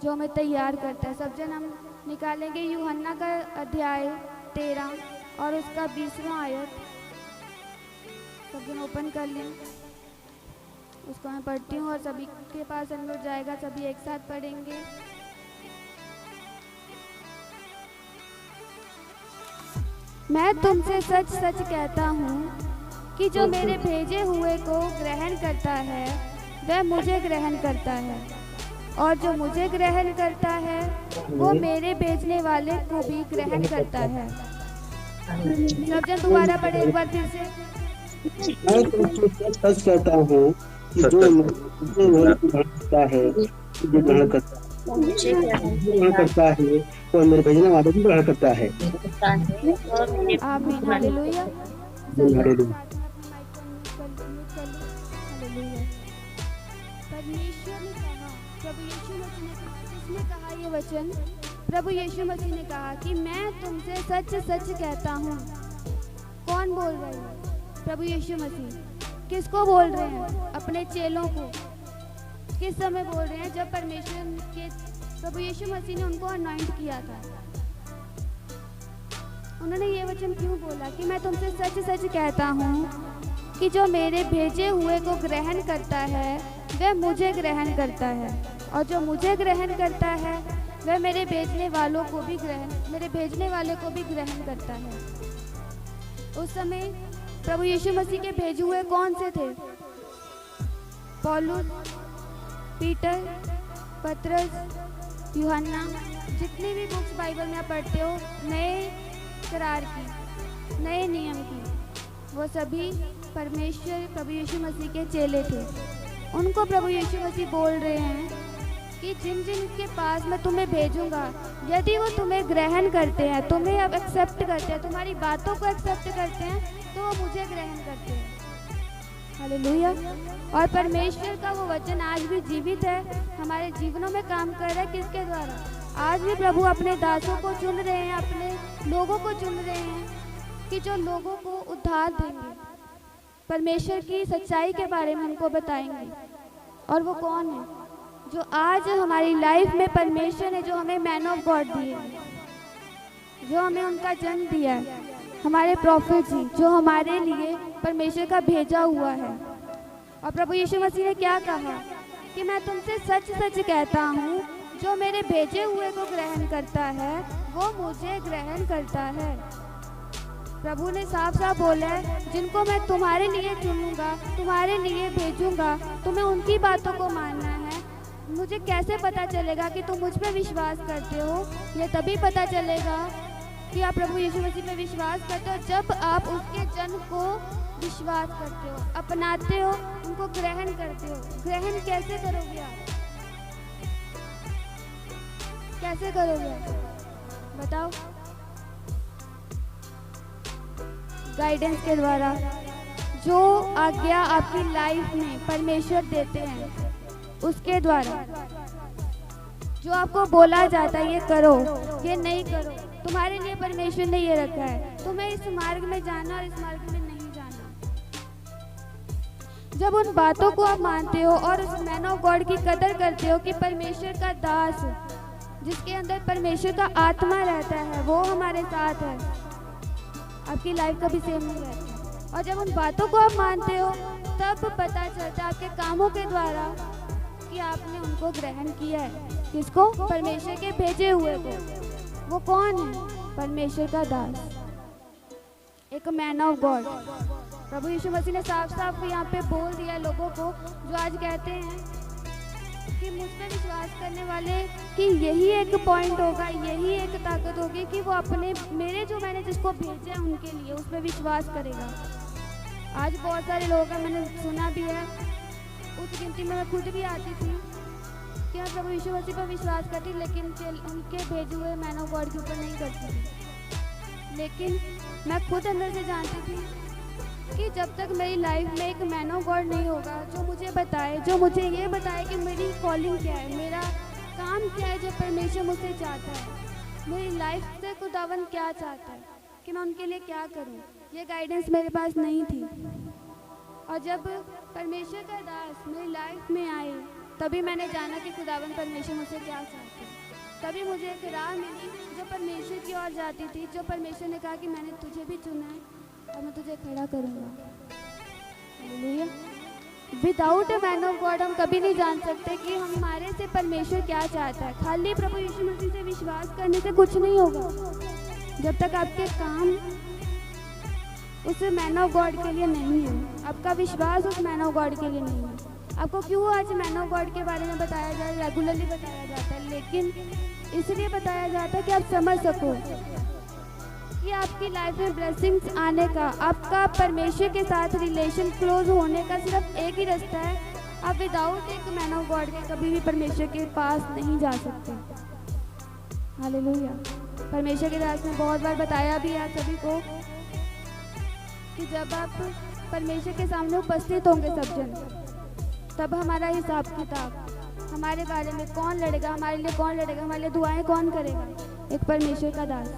जो हमें तैयार करता है। सब जन हम निकालेंगे यूहन्ना का अध्याय 13 और उसका 20वां आयत। सब जन ओपन कर लें, उसको मैं पढ़ती हूँ और सभी के पास अनम्यूट जाएगा, सभी एक साथ पढ़ेंगे। मैं तुमसे सच सच कहता हूँ कि जो मेरे भेजे हुए को ग्रहण करता है वह मुझे ग्रहण करता है, और जो मुझे ग्रहण करता है वो मेरे भेजने वाले को भी ग्रहण करता है। सब जन दोबारा पढ़े एक बार फिर से। मैं तुमसे सच कहता हूँ कि जो मुझे वही ग्रहण करता है, जो ग्रहण करता है वो मेरे भेजने वाले भी ग्रहण करता है। आमीन, हालेलुया। हालेलुया। परमेश्वर ने कहा, प्रभु यीशु मसीह ने कहा, किसने कहा ये वचन? प्रभु यीशु मसीह ने कहा कि मैं तुमसे सच सच कहता हूँ। कौन बोल रहे हैं? प्रभु यीशु मसीह। किसको बोल रहे हैं? अपने चेलों को। किस समय बोल रहे हैं? जब परमेश्वर के प्रभु यीशु मसीह ने उनको अनॉइंट किया था। उन्होंने ये वचन क्यों बोला कि मैं तुमसे सच सच कहता हूँ कि जो मेरे भेजे हुए को ग्रहण करता है वह मुझे ग्रहण करता है, और जो मुझे ग्रहण करता है वह मेरे भेजने वाले को भी ग्रहण करता है। उस समय प्रभु यीशु मसीह के भेजे हुए कौन से थे? पौलुस, पीटर, पतरस, यूहन्ना। जितनी भी बुक्स बाइबल में आप पढ़ते हो, नए करार की, नए नियम की, वो सभी परमेश्वर प्रभु यीशु मसीह के चेले थे। उनको प्रभु यीशु मसीह बोल रहे हैं कि जिन जिन के पास मैं तुम्हें भेजूंगा, यदि वो तुम्हें ग्रहण करते हैं, तुम्हें अब एक्सेप्ट करते हैं, तुम्हारी बातों को एक्सेप्ट करते हैं, तो वो मुझे ग्रहण करते हैं। हालेलुया। और परमेश्वर का वो वचन आज भी जीवित है, हमारे जीवनों में काम कर रहा है। किसके द्वारा? आज भी प्रभु अपने दासों को चुन रहे हैं, अपने लोगों को चुन रहे हैं कि जो लोगों को उद्धार देंगे, परमेश्वर की सच्चाई के बारे में उनको बताएंगे। और वो कौन है? जो आज हमारी लाइफ में परमेश्वर ने जो हमें मैन ऑफ गॉड दिए, जो हमें उनका जन्म दिया है, हमारे प्रॉफिट जी, जो हमारे लिए परमेश्वर का भेजा हुआ है। और प्रभु यीशु मसीह ने क्या कहा कि मैं तुमसे सच सच कहता हूँ, जो मेरे भेजे हुए को ग्रहण करता है वो मुझे ग्रहण करता है। प्रभु ने साफ साफ बोला है, जिनको मैं तुम्हारे लिए चुनूंगा, तुम्हारे लिए भेजूंगा, तुम्हें उनकी बातों को मानना है। मुझे कैसे पता चलेगा कि तुम मुझ पर विश्वास करते हो? ये तभी पता चलेगा कि आप प्रभु यीशु मसीह पे विश्वास करते हो, जब आप उसके जन्म को विश्वास करते हो, अपनाते हो, उनको ग्रहण करते हो। ग्रहण कैसे करोगे आप? कैसे करोगे? बताओ। गाइडेंस के द्वारा। जो आज्ञा आपकी लाइफ में परमेश्वर देते हैं उसके द्वारा। जो आपको बोला जाता है ये करो, ये नहीं करो, तुम्हारे लिए परमेश्वर ने ये रखा है, तुम्हें इस मार्ग में जाना और इस मार्ग में नहीं जाना। जब उन बातों को आप मानते हो और उस मैन ऑफ गॉड की कदर करते हो कि परमेश्वर का दास, जिसके अंदर परमेश्वर का आत्मा रहता है, वो हमारे साथ है, आपकी लाइफ कभी सेम नहीं रहती। और जब उन बातों को आप मानते हो तब पता चलता है आपके कामों के द्वारा कि आपने उनको ग्रहण किया है। किसको? परमेश्वर के भेजे हुए को। वो कौन है? परमेश्वर का दास, एक मैन ऑफ गॉड। प्रभु यीशु मसीह ने साफ साफ यहाँ पे बोल दिया लोगों को जो आज कहते हैं कि मुझ पर विश्वास करने वाले कि यही एक पॉइंट होगा, यही एक ताकत होगी कि वो अपने मेरे जो मैंने जिसको भेजा है उनके लिए उस पर विश्वास करेगा। आज बहुत सारे लोगों का मैंने सुना भी है, उस गिनती में मैं खुद भी आती थी कि मैं प्रभु यीशु मसीह पर विश्वास करती, लेकिन उनके भेजे हुए मैन ऑफ गॉड के ऊपर नहीं करती थी। लेकिन मैं खुद अंदर से जानती थी कि जब तक मेरी लाइफ में एक मैन ऑफ गॉड नहीं होगा जो मुझे बताए, जो मुझे ये बताए कि मेरी कॉलिंग क्या है, मेरा काम क्या है, जो परमेश्वर मुझसे चाहता है, मेरी लाइफ से खुदावन क्या चाहता है, कि मैं उनके लिए क्या करूं, ये गाइडेंस मेरे पास नहीं थी। और जब परमेश्वर का दास मेरी लाइफ में आए तभी मैंने जाना कि खुदावंद परमेश्वर मुझसे क्या चाहते हैं। तभी मुझे एक राह मिली जो परमेश्वर की ओर जाती थी, जो परमेश्वर ने कहा कि मैंने तुझे भी चुना है और मैं तुझे खड़ा करूँगा। Hallelujah. Without a man of God हम कभी नहीं जान सकते कि हमारे से परमेश्वर क्या चाहता है। खाली प्रभु यीशु मसीह से विश्वास करने से कुछ नहीं होगा जब तक आपके काम उस मैन ऑफ गॉड के लिए नहीं है, आपका विश्वास उस मैन ऑफ गॉड के लिए नहीं है। आपको क्यों आज मैन ऑफ गॉड के बारे में बताया जाए, रेगुलरली बताया जाता है, लेकिन इसलिए बताया जाता है कि आप समझ सको कि आपकी लाइफ में ब्लेसिंग्स आने का, आपका परमेश्वर के साथ रिलेशन क्लोज होने का सिर्फ एक ही रास्ता है। आप विदाउट एक मैन ऑफ गॉड के कभी भी परमेश्वर के पास नहीं जा सकते। हालेलुया। परमेश्वर के दास ने बहुत बार बताया भी है सभी को कि जब आप परमेश्वर के सामने उपस्थित होंगे सब जन, तब हमारा हिसाब किताब, हमारे बारे में कौन लड़ेगा, हमारे लिए कौन लड़ेगा, हमारे लिए दुआएं कौन करेगा, एक परमेश्वर का दास।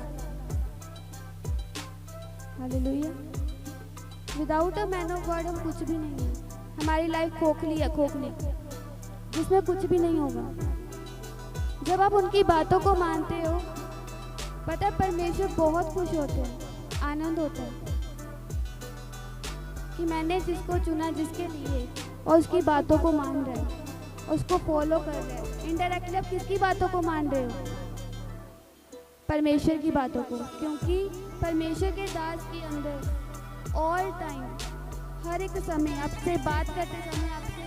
Hallelujah. Without a man of God हम कुछ भी नहीं है। हमारी लाइफ खोखली है, खोखली, जिसमें कुछ भी नहीं होगा। जब आप उनकी बातों को मानते हो, पता है परमेश्वर बहुत खुश होते हैं, आनंद होता है कि मैंने जिसको चुना, जिसके लिए, और उसकी बातों को मान रहे हैं, उसको फॉलो कर रहे हैं। इनडायरेक्टली आप किसकी बातों को मान रहे हो? परमेश्वर की बातों को, क्योंकि परमेश्वर के दास के अंदर ऑल टाइम, हर एक समय, आपसे बात करते समय, आपसे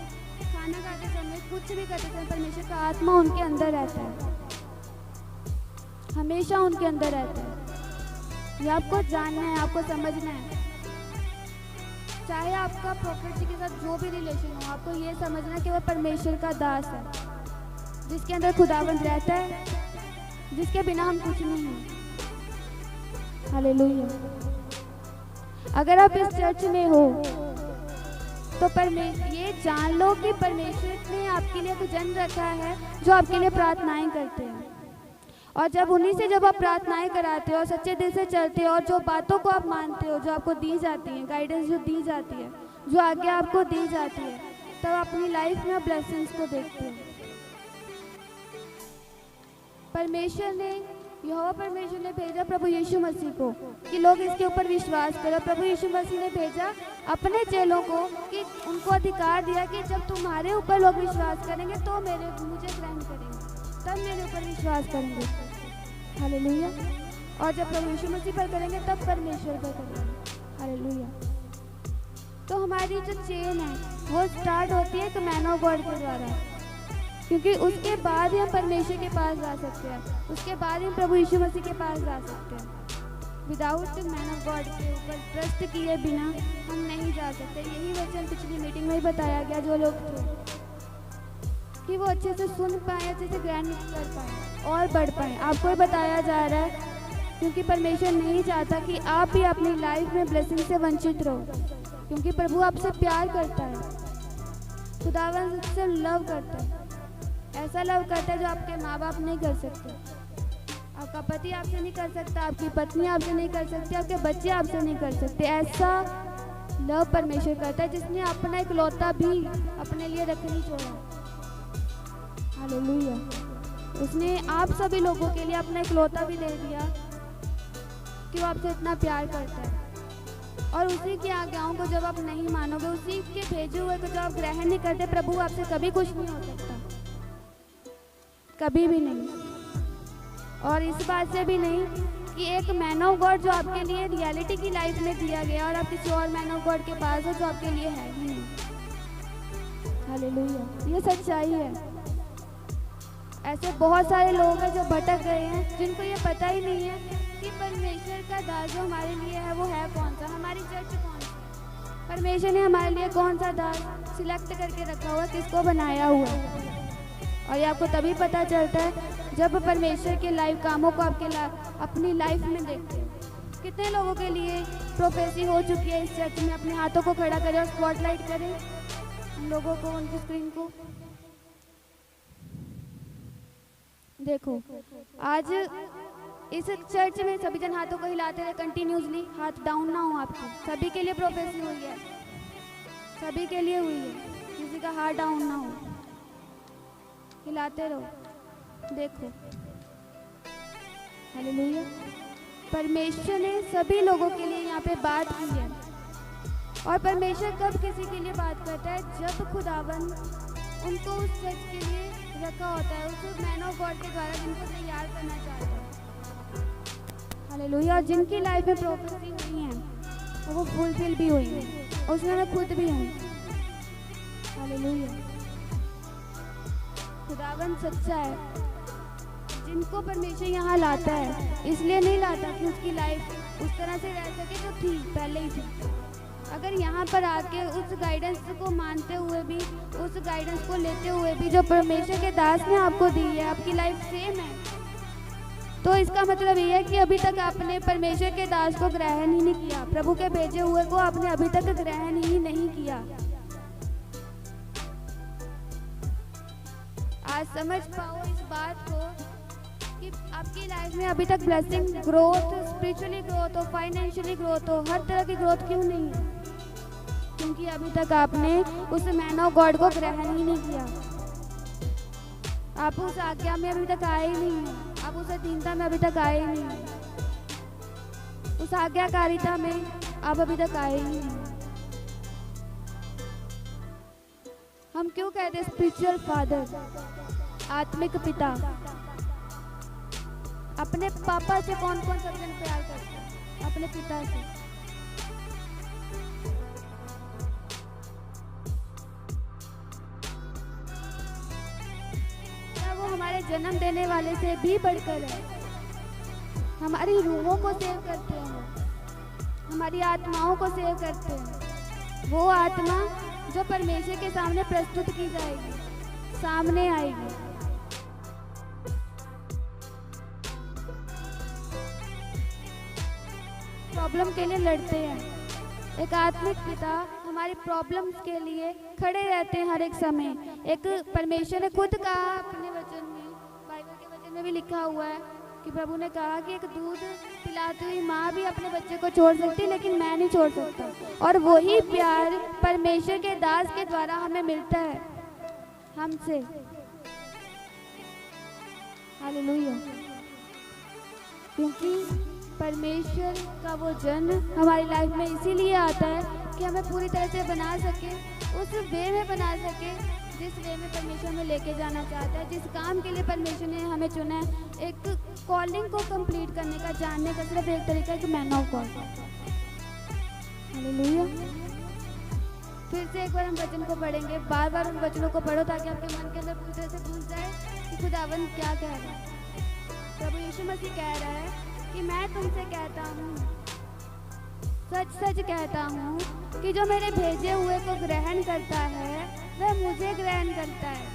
खाना खाते समय, कुछ भी करते समय, परमेश्वर का आत्मा उनके अंदर रहता है, हमेशा उनके अंदर रहता है। ये आपको जानना है, आपको समझना है। चाहे आपका प्रॉफिट जी के साथ जो भी रिलेशन हो, आपको ये समझना कि वह परमेश्वर का दास है, जिसके अंदर खुदावंद रहता है, जिसके बिना हम कुछ नहीं हैं। हालेलुया। अगर आप इस चर्च में हो तो ये जान लो कि परमेश्वर ने आपके लिए एक जन रखा है जो आपके लिए प्रार्थनाएं करते हैं। और जब उन्हीं से जब आप प्रार्थनाएं कराते हो और सच्चे दिल से चलते हो और जो बातों को आप मानते हो, जो आपको दी जाती है, गाइडेंस जो दी जाती है, जो आज्ञा आपको दी जाती है, तब अपनी लाइफ में ब्लेसिंग्स को देखते हो। परमेश्वर ने, यहोवा परमेश्वर ने भेजा प्रभु यीशु मसीह को कि लोग इसके ऊपर विश्वास करो। प्रभु यीशु मसीह ने भेजा अपने चेलों को कि उनको अधिकार दिया कि जब तुम्हारे ऊपर लोग विश्वास करेंगे तो मुझे ग्रहण करेंगे, तब मेरे ऊपर विश्वास करेंगे। हालेलुया। और जब प्रभु यीशु मसीह पर करेंगे तब परमेश्वर पर करेंगे। हालेलुया। तो हमारी जो चेन है वो स्टार्ट होती है एक मैन ऑफ गॉड के द्वारा, क्योंकि उसके बाद ही हम परमेश्वर के पास जा सकते हैं, उसके बाद ही प्रभु यीशु मसीह के पास जा सकते हैं। विदाउट मैन ऑफ गॉड के ऊपर ट्रस्ट किए बिना हम नहीं जा सकते। यही वचन पिछली मीटिंग में ही बताया गया, जो लोग थे कि वो अच्छे से सुन पाए, अच्छे से ग्रहण कर पाए और बढ़ पाए। आपको बताया जा रहा है क्योंकि परमेश्वर नहीं चाहता कि आप भी अपनी लाइफ में ब्लेसिंग से वंचित रहो, क्योंकि प्रभु आपसे प्यार करता है, खुदावंद से लव करता है, ऐसा लव करता है जो आपके माँ बाप नहीं कर सकते, आपका पति आपसे नहीं कर सकता, आपकी पत्नी आपसे नहीं कर सकती, आपके बच्चे आपसे नहीं कर सकते। ऐसा लव परमेश्वर करता है जिसने अपना इकलौता भी अपने लिए रख नहीं छोड़ा। हालेलुया। उसने आप सभी लोगों के लिए अपना इकलौता भी दे दिया कि वो आपसे इतना प्यार करता है। और उसी की आज्ञाओं को जब आप नहीं मानोगे, उसी के भेजे हुए को जब आप ग्रहण नहीं करते, प्रभु आपसे कभी कुछ नहीं हो सकता, कभी भी नहीं। और इस बात से भी नहीं कि एक मैन ऑफ गॉड जो आपके लिए रियलिटी की लाइफ में दिया गया और आप किसी और मैन ऑफ गॉड के पास हो जो आपके लिए है ही नहीं। हालेलुया। ये सच्चाई है। ऐसे बहुत सारे लोग हैं जो भटक गए हैं, जिनको ये पता ही नहीं है कि परमेश्वर का दास जो हमारे लिए है वो है कौन सा, हमारी चर्च कौन सी, परमेश्वर ने हमारे लिए कौन सा दास सिलेक्ट करके रखा हुआ, किसको बनाया हुआ है। और ये आपको तभी पता चलता है जब परमेश्वर के लाइव कामों को अपनी लाइफ में देखते हैं। कितने लोगों के लिए प्रोफेसी हो चुकी है इस चर्च में। अपने हाथों को खड़ा करें और स्पॉटलाइट करें उन लोगों को, उनकी स्क्रीन को देखो। आज इस चर्च में सभी जन हाथों को हिलाते रहे कंटिन्यूसली, हाथ डाउन ना हो आपके। सभी के लिए प्रोफेसी हुई है, सभी के लिए हुई है, किसी का हाथ डाउन ना हो। हिलाते रहो। देखो, हालेलुया। परमेश्वर ने सभी लोगों के लिए यहाँ पे बात की है। और परमेश्वर कब किसी के लिए बात करता है? जब खुदावन उनको उस सच के लिए रखा होता है, उस मैन ऑफ गॉड के द्वारा जिनको तैयार करना चाहता है। हालेलुया। और जिनकी लाइफ में प्रोफेसी हुई है और वो फुलफिल भी हुई है, उसमें खुद भी हूँ। हालेलुया। खुदावन सच्चा है। जिनको परमेश्वर यहाँ लाता है, इसलिए नहीं लाता कि उसकी लाइफ उस तरह से रह सके जो थी पहले ही थी। अगर यहाँ पर आके उस गाइडेंस को मानते हुए भी, उस गाइडेंस को लेते हुए भी जो परमेश्वर के दास ने आपको दी है, आपकी लाइफ सेम है, तो इसका मतलब ये है कि अभी तक आपने परमेश्वर के दास को ग्रहण ही नहीं किया। प्रभु के भेजे हुए को आपने अभी तक ग्रहण ही नहीं किया। आज समझ पाओ इस बात को कि आपकी लाइफ में अभी तक ब्लेसिंग, ग्रोथ, स्पिरिचुअली ग्रोथ हो, फाइनेंशियली ग्रोथ हो, हर तरह की ग्रोथ क्यों नहीं है? क्योंकि अभी तक आपने उस मैन ऑफ गॉड को ग्रहण ही नहीं किया। आप उस आज्ञा में अभी तक आए ही नहीं हैं। आप उस अधीनता में अभी तक आए ही नहीं हैं। उस आज्ञाकारिता में आप अभी तक आए ही नहीं हैं। हम क्यों कहते हैं स्पिरिचुअल फादर, आत्मिक पिता? अपने पापा से कौन कौन सब जन प्यार करता है? अपने पिता से। क्या वो हमारे जन्म देने वाले से भी बढ़कर है? हमारी रूहों को सेव करते हैं, हमारी आत्माओं को सेव करते हैं। वो आत्मा जो परमेश्वर के सामने प्रस्तुत की जाएगी, सामने आएगी। प्रॉब्लम के लिए लड़ते हैं। एक आत्मिक पिता हमारी प्रॉब्लम्स के लिए खड़े रहते हैं हर एक समय। एक परमेश्वर ने खुद कहा अपने वचन में, बाइबल के वचन में भी लिखा हुआ है कि प्रभु ने कहा कि एक दूध पिलाती हुई माँ भी अपने बच्चे को छोड़ सकती है, लेकिन मैं नहीं छोड़ सकता। और वही प्यार परमेश्वर के दास के द्वारा हमें मिलता है, हमसे। हालेलुया। क्योंकि परमेश्वर का वो जन हमारी लाइफ में इसीलिए आता है कि हमें पूरी तरह से बना सके, उस वे में बना सके जिस वे में परमेश्वर हमें लेके जाना चाहता है, जिस काम के लिए परमेश्वर ने हमें चुना है। एक कॉलिंग को कंप्लीट करने का, जानने का सिर्फ एक तरीका है कि मैन ऑफ गॉड। हालेलुया। फिर से एक बार हम वचन को पढ़ेंगे, बार बार उन वचनों को पढ़ो ताकि आपके मन के अंदर पूरी तरह से घुस जाए कि खुदावन क्या कह रहा है। प्रभु यीशु मसीह कह रहा है कि मैं तुमसे कहता हूँ, सच सच कहता हूँ कि जो मेरे भेजे हुए को ग्रहण करता है वह मुझे ग्रहण करता है।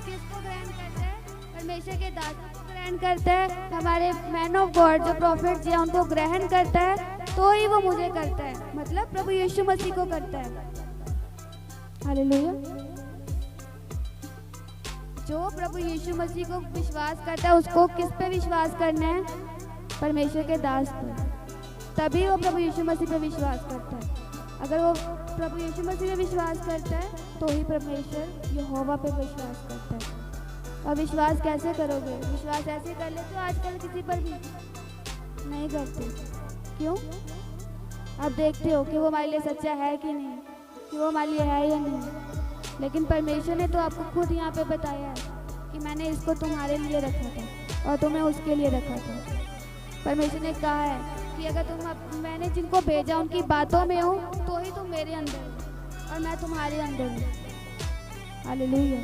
किसको ग्रहण करता है? परमेश्वर के दासों को ग्रहण करता है। हमारे मैन ऑफ गॉड जो प्रॉफिट जी उनको ग्रहण करता है तो ही वो मुझे करता है, मतलब प्रभु यीशु मसीह को करता है। हालेलुया। जो प्रभु यीशु मसीह को विश्वास करता है, उसको किस पे विश्वास करना है? परमेश्वर के दास पर। तभी वो प्रभु यीशु मसीह पे विश्वास करता है। अगर वो प्रभु यीशु मसीह पे विश्वास करता है तो ही परमेश्वर यहोवा पे विश्वास करता है। और विश्वास कैसे करोगे? विश्वास ऐसे कर लेते हो आजकल किसी पर भी नहीं करते। क्यों? आप देखते हो कि वो हमारे लिए सच्चा है कि नहीं, कि वो हमारे लिए है या नहीं। लेकिन परमेश्वर ने तो आपको खुद यहाँ पे बताया है कि मैंने इसको तुम्हारे लिए रखा था और तुम्हें उसके लिए रखा था। परमेश्वर ने कहा है कि अगर मैंने जिनको भेजा उनकी बातों में हो तो ही तुम मेरे अंदर हो और मैं तुम्हारे अंदर हूँ। हालेलुया।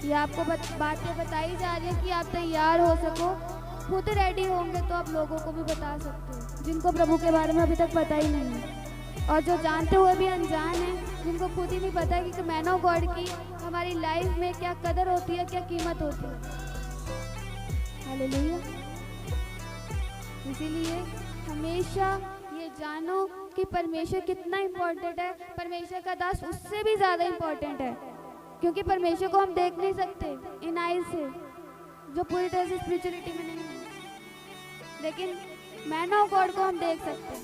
ये आपको बातें बताई जा रही है कि आप तैयार हो सको। खुद रेडी होंगे तो आप लोगों को भी बता सकते हो जिनको प्रभु के बारे में अभी तक पता ही नहीं है, और जो जानते हुए भी अनजान है, जिनको खुद ही नहीं पता है कि मैन ऑफ गॉड की हमारी लाइफ में क्या कदर होती है, क्या कीमत होती है। हालेलुया। इसीलिए हमेशा ये जानो कि परमेश्वर कितना इम्पोर्टेंट है। परमेश्वर का दास उससे भी ज़्यादा इम्पोर्टेंट है, क्योंकि परमेश्वर को हम देख नहीं सकते इन आइज से, जो पूरी तरह से स्पिरिचुअलिटी में नहीं है, लेकिन मैन ऑफ गॉड को हम देख सकते हैं,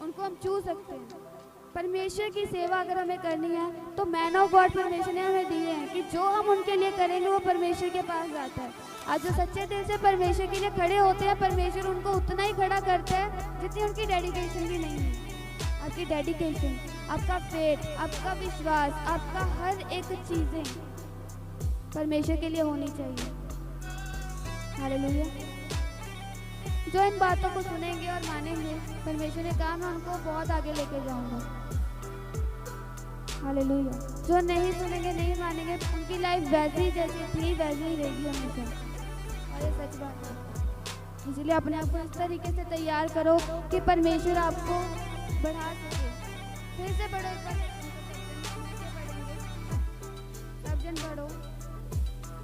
उनको हम छू सकते हैं। परमेश्वर की सेवा अगर हमें करनी है तो मैन ऑफ गॉड परमेश्वर ने हमें दिए हैं कि जो हम उनके लिए करेंगे वो परमेश्वर के पास जाता है। आज जो सच्चे दिल से परमेश्वर के लिए खड़े होते हैं, परमेश्वर उनको उतना ही खड़ा करता है जितनी उनकी डेडिकेशन भी नहीं है। आपकी डेडिकेशन, आपका फेथ, आपका विश्वास, आपका हर एक चीज़ें परमेश्वर के लिए होनी चाहिए। हालेलुया। जो इन बातों को सुनेंगे और मानेंगे, परमेश्वर ने कहा मैं उनको बहुत आगे लेके जाऊंगा। हालेलुया। जो नहीं सुनेंगे, नहीं मानेंगे, उनकी लाइफ वैसी ही जैसी थी वैसी ही रहेगी हमेशा। और ये सच बात है। इसलिए अपने आप को इस तरीके से तैयार करो कि परमेश्वर आपको बढ़ा सके। फिर से बढ़ो, सब जन बढ़ो।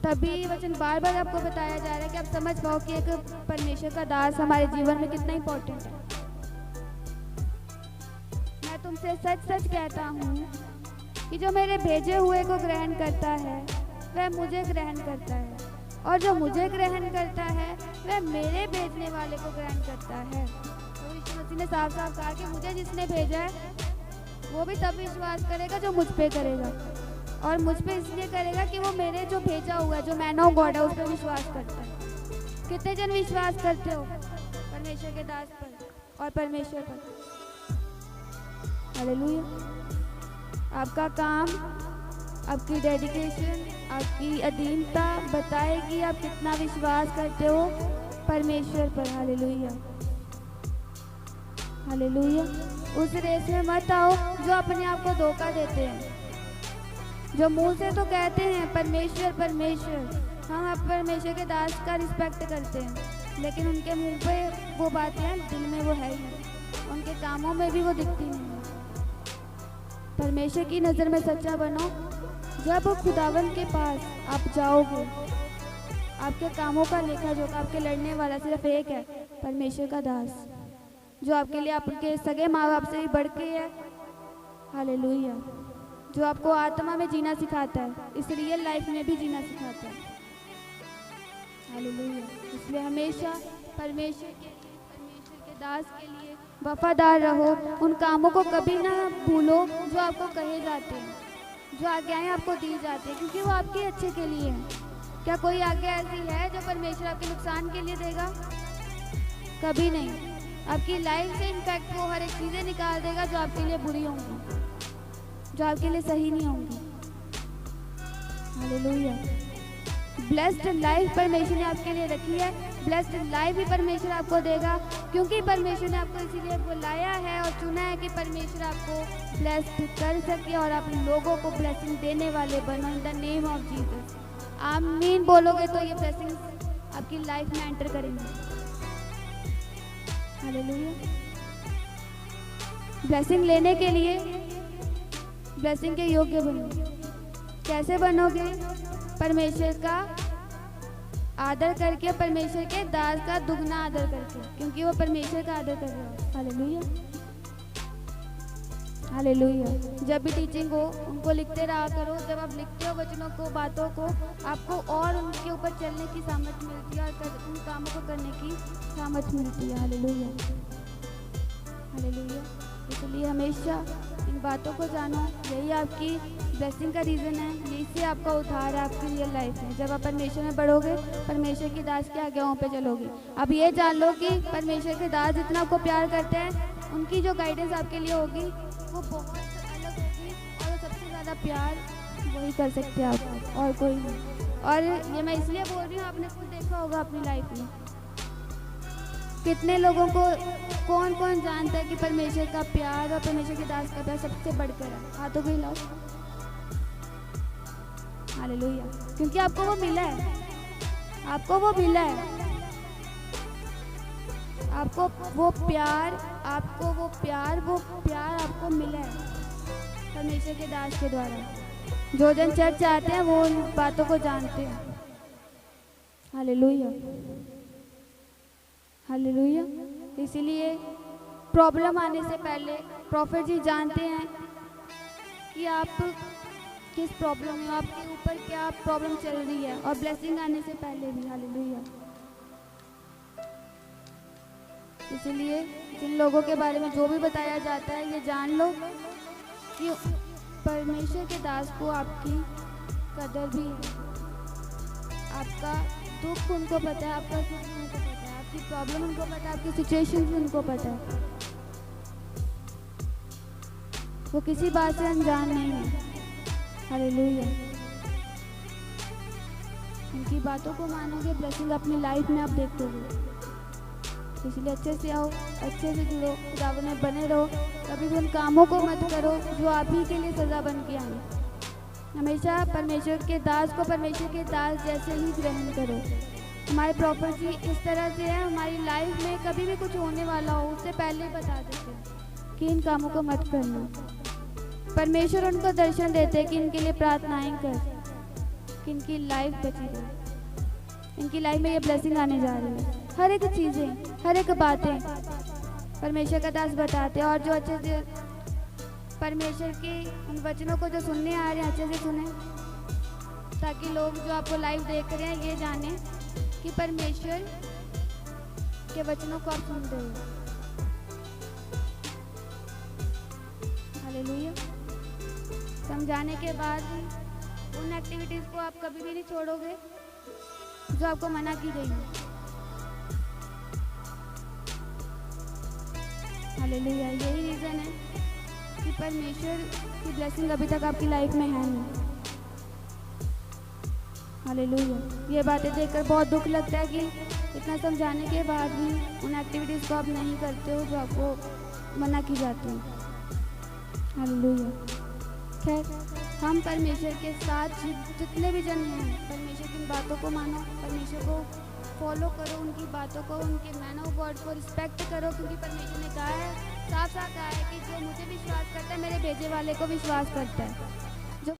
तभी वचन बार बार आपको बताया जा रहा है कि आप समझ पाओ कि एक परमेश्वर का दास हमारे जीवन में कितना इंपॉर्टेंट है। मैं तुमसे सच सच कहता हूँ कि जो मेरे भेजे हुए को ग्रहण करता है वह मुझे ग्रहण करता है, और जो मुझे ग्रहण करता है वह मेरे भेजने वाले को ग्रहण करता है। तो यीशु मसीह ने साफ साफ कहा कि मुझे जिसने भेजा है वो भी तब विश्वास करेगा जो मुझ पे करेगा, और मुझ पे इसलिए करेगा कि वो मेरे जो भेजा हुआ है, जो मैन ऑफ गॉड है, उस पर विश्वास करता है। कितने जन विश्वास करते हो परमेश्वर के दास पर और परमेश्वर पर? हालेलुया। आपका काम, आपकी डेडिकेशन, आपकी अधीनता बताएगी आप कितना विश्वास करते हो परमेश्वर पर। हालेलुया। हालेलुया। उस रेस में मत आओ जो अपने आप को धोखा देते हैं, जो मुंह से तो कहते हैं परमेश्वर परमेश्वर, हम आप परमेश्वर के दास का रिस्पेक्ट करते हैं, लेकिन उनके मुंह पे वो बातें हैं, दिल में वो है ही नहीं, उनके कामों में भी वो दिखती नहीं है। परमेश्वर की नज़र में सच्चा बनो। जब खुदावन के पास आप जाओगे, आपके कामों का लेखा जोखा आपके लड़ने वाला सिर्फ एक है, परमेश्वर का दास, जो आपके लिए आपके सगे माँ बाप से भी बढ़ के है। हालेलुया। जो आपको आत्मा में जीना सिखाता है, इस रियल लाइफ में भी जीना सिखाता है। हालेलुया। इसलिए हमेशा परमेश्वर के दास के लिए वफादार रहो। उन कामों को कभी ना भूलो जो आपको कहे जाते हैं, जो आज्ञाएं आपको दी जाती हैं, क्योंकि वो आपके अच्छे के लिए हैं। क्या कोई आज्ञा ऐसी है जो परमेश्वर आपके नुकसान के लिए देगा? कभी नहीं। आपकी लाइफ से इनफैक्ट वो हर एक चीज़ें निकाल देगा जो आपके लिए बुरी होंगी, जो आपके लिए सही नहीं होंगी। हालेलुया। ब्लेस्ड लाइफ परमेश्वर ने आपके लिए रखी है। ब्लेस्ड लाइफ भी परमेश्वर आपको देगा, क्योंकि परमेश्वर ने आपको इसीलिए बुलाया है और चुना है कि परमेश्वर आपको ब्लेस्ड कर सके और आप लोगों को ब्लेसिंग देने वाले बनो। In the name of Jesus. आमीन बोलोगे तो ये ब्लेसिंग्स आपकी लाइफ में एंटर करेंगे। हालेलुया। ब्लेसिंग लेने के लिए ब्लेसिंग के योग्य बनो। कैसे बनोगे? परमेश्वर का आदर करके, परमेश्वर के दास का दुगना आदर करके, क्योंकि वो परमेश्वर का आदर कर रहा है। हालेलुया। हालेलुया। जब भी टीचिंग हो उनको लिखते रहा करो। जब आप लिखते हो वचनों को, बातों को, आपको और उनके ऊपर चलने की सामर्थ मिलती है और उन कामों को करने की सामर्थ मिलती है। हालेलुया। हालेलुया। इसलिए हमेशा इन बातों को जानो। यही आपकी ब्लेसिंग का रीज़न है, यही से आपका उद्धार है आपकी रियल लाइफ में। जब आप परमेश्वर में बढ़ोगे, परमेश्वर की दास की आज्ञाओं पे चलोगे। अब ये जान लो कि परमेश्वर के दास जितना आपको प्यार करते हैं, उनकी जो गाइडेंस आपके लिए होगी वो बहुत अलग होगी, और वो सबसे ज़्यादा प्यार वही कर सकते हैं आपको, और कोई नहीं। और ये मैं इसलिए बोल रही हूँ, आपने खुद देखा होगा अपनी लाइफ में कितने लोगों को, कौन कौन जानता है कि परमेश्वर का प्यार और परमेश्वर के दास का प्यार सबसे बढ़कर है? हाथों को हिलाओ। हालेलुया। क्योंकि आपको वो मिला है, आपको वो मिला है, आपको वो प्यार, आपको वो प्यार, वो प्यार आपको मिला है परमेश्वर के दास के द्वारा। जो जन चर्च आते हैं वो उन बातों को जानते हैं। हालेलुया। हालेलुया। इसीलिए प्रॉब्लम आने से पहले प्रॉफिट जी जानते हैं कि आप किस प्रॉब्लम में, आपके ऊपर क्या प्रॉब्लम चल रही है, और ब्लेसिंग आने से पहले भी। हालेलुया। इसीलिए जिन लोगों के बारे में जो भी बताया जाता है, ये जान लो कि परमेश्वर के दास को आपकी कदर भी है। आपका दुख उनको पता है, आपका सुख उनको पता है, आपकी प्रॉब्लम उनको पता है, आपकी सिचुएशन भी उनको पता है। वो किसी बात से अनजान नहीं है। हालेलुया। उनकी बातों को मानोगे, ब्लेसिंग अपनी लाइफ में आप देखते हो। इसलिए अच्छे से आओ, अच्छे से जुड़ो, खुदावन में बने रहो। कभी भी उन कामों को मत करो जो आप ही के लिए सजा बन के आए। हमेशा परमेश्वर के दास को परमेश्वर के दास जैसे ही ग्रहण करो। हमारे प्रॉफिट जी इस तरह से है, हमारी लाइफ में कभी भी कुछ होने वाला हो उससे पहले बता देते कि इन कामों को मत करना। परमेश्वर उनको दर्शन देते कि इनके लिए प्रार्थनाएं कर, कि इनकी लाइफ बची रहे, इनकी लाइफ में ये ब्लेसिंग आने जा रही है। हर एक चीज़ें, हर एक बातें परमेश्वर का दास बताते हैं। और जो अच्छे से परमेश्वर के उन वचनों को जो सुनने आ रहे हैं अच्छे से सुने, ताकि लोग जो आपको लाइव देख रहे हैं ये जाने कि परमेश्वर के वचनों को आप सुन रहे हो। हालेलुया। समझाने के बाद उन एक्टिविटीज़ को आप कभी भी नहीं छोड़ोगे जो आपको मना की गई है। हालेलुया। यही रीज़न है कि परमेश्वर की ब्लेसिंग अभी तक आपकी लाइफ में है नहीं। हालेलुया। ये बातें देखकर बहुत दुख लगता है कि इतना समझाने के बाद भी उन एक्टिविटीज़ को आप नहीं करते हो जो आपको मना की जाती है। हालेलुया। खैर, हम परमेश्वर के साथ जितने भी जन हैं, परमेश्वर की बातों को मानो, परमेश्वर को फॉलो करो, उनकी बातों को, उनके मैन ऑफ वर्ड को रिस्पेक्ट करो, क्योंकि परमेश्वर ने कहा है, साफ साफ कहा है कि जो मुझे विश्वास करता है मेरे भेजे वाले को विश्वास करता है।